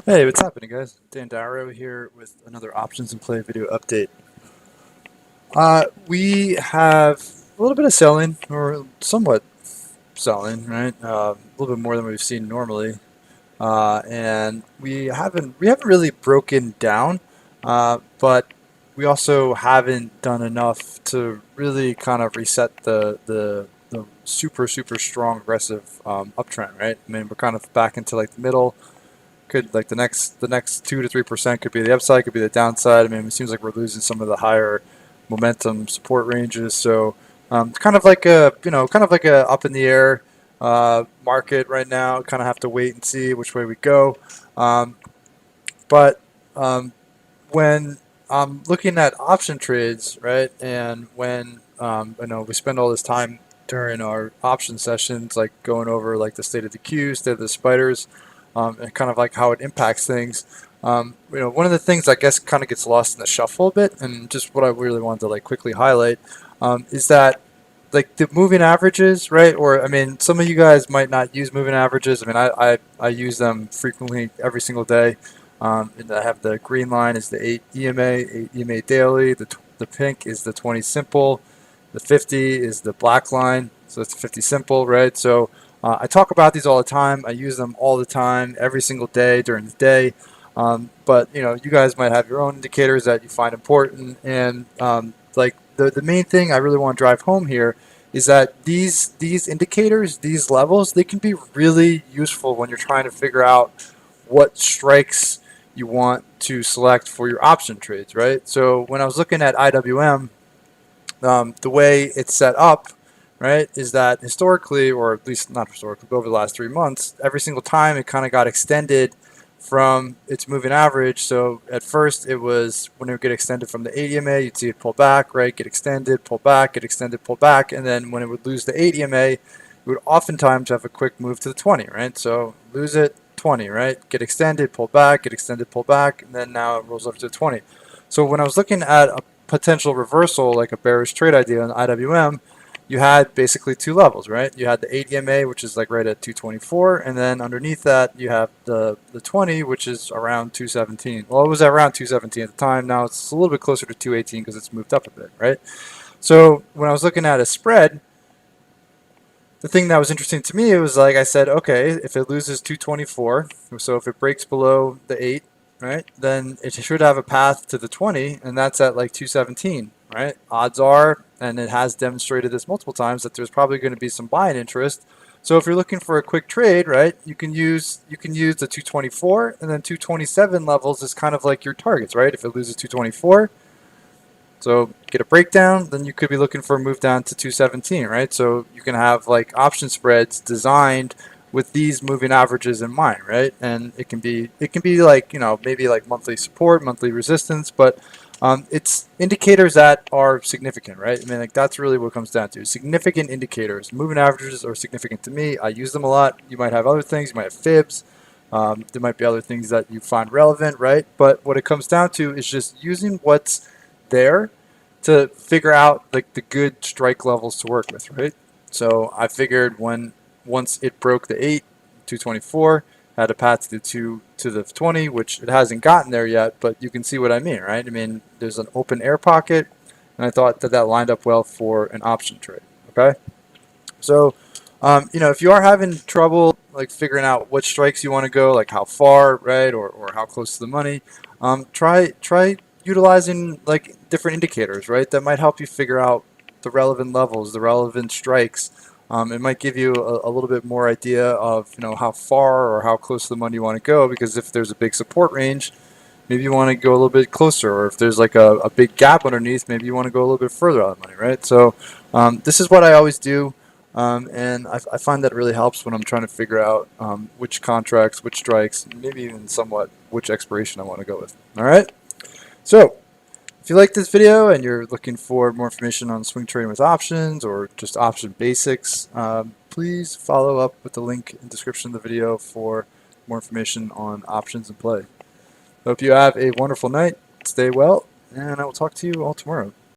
Hey, what's happening, guys? Dan Darrow here with another Options and Play video update. We have a little bit of selling, or somewhat selling, right? A little bit more than we've seen normally, and we haven't really broken down, but we also haven't done enough to really kind of reset the super strong aggressive uptrend, right? I mean, we're kind of back into like the middle. Could like the next 2 to 3% could be the upside, could be the downside. I mean, it seems like we're losing some of the higher momentum support ranges. So kind of like a up in the air market right now. Kind of have to wait and see which way we go. Um, but um, when I'm looking at option trades, right, and when we spend all this time during our option sessions, like going over like the state of the queue, state of the spiders, and kind of like how it impacts things. One of the things I guess kind of gets lost in the shuffle a bit, and just what I really wanted to like quickly highlight is that like the moving averages, right? Or I mean, some of you guys might not use moving averages. I mean, I use them frequently every single day. And I have the green line is the 8 EMA, 8 EMA daily. The pink is the 20 simple. The 50 is the black line, so it's 50 simple, right? So I talk about these all the time. I use them all the time, every single day during the day. But you guys might have your own indicators that you find important, and like the main thing I really want to drive home here is that these indicators, these levels, they can be really useful when you're trying to figure out what strikes you want to select for your option trades, right? So when I was looking at IWM, the way it's set up, right, is that historically, or at least not historically, but over the last 3 months, every single time it kind of got extended from its moving average. So at first it was when it would get extended from the 8 EMA, you'd see it pull back, right, get extended, pull back, get extended, pull back, and then when it would lose the 8 EMA, it would oftentimes have a quick move to the 20, right? So lose it, 20, right? Get extended, pull back, get extended, pull back, and then now it rolls up to 20. So when I was looking at a potential reversal, like a bearish trade idea on IWM, you had basically two levels, right? You had the 8 EMA, which is like right at 224, and then underneath that you have the 20, which is around 217. Well, it was around 217 at the time. Now it's a little bit closer to 218 because it's moved up a bit, right? So when I was looking at a spread, the thing that was interesting to me, it was like I said, okay, if it loses 224, so if it breaks below the 8, right, then it should have a path to the 20, and that's at like 217, right? Odds are, and it has demonstrated this multiple times, that there's probably going to be some buying interest. So if you're looking for a quick trade, right, you can use the 224 and then 227 levels is kind of like your targets, right? If it loses 224, so get a breakdown, then you could be looking for a move down to 217, right? So you can have like option spreads designed with these moving averages in mind, right? And it can be like maybe like monthly support, monthly resistance, but it's indicators that are significant, right? I mean, like that's really what it comes down to. Significant indicators. Moving averages are significant to me. I use them a lot. You might have other things. You might have fibs. There might be other things that you find relevant, right? But what it comes down to is just using what's there to figure out like the good strike levels to work with, right? So I figured once it broke the 8, 224, had a path to the 2 to the 20, which it hasn't gotten there yet, but you can see what I mean, right? I mean, there's an open air pocket, and I thought that that lined up well for an option trade. Okay, so if you are having trouble like figuring out what strikes you want to go, like how far, right, or how close to the money, try utilizing like different indicators, right? That might help you figure out the relevant levels, the relevant strikes. It might give you a little bit more idea of how far or how close to the money you want to go, because if there's a big support range, maybe you want to go a little bit closer, or if there's like a big gap underneath, maybe you want to go a little bit further out of the money, right? So this is what I always do, and I find that it really helps when I'm trying to figure out which contracts, which strikes, maybe even somewhat which expiration I want to go with. All right. So if you like this video and you're looking for more information on swing trading with options or just option basics, please follow up with the link in the description of the video for more information on options and play. Hope you have a wonderful night. Stay well, and I will talk to you all tomorrow.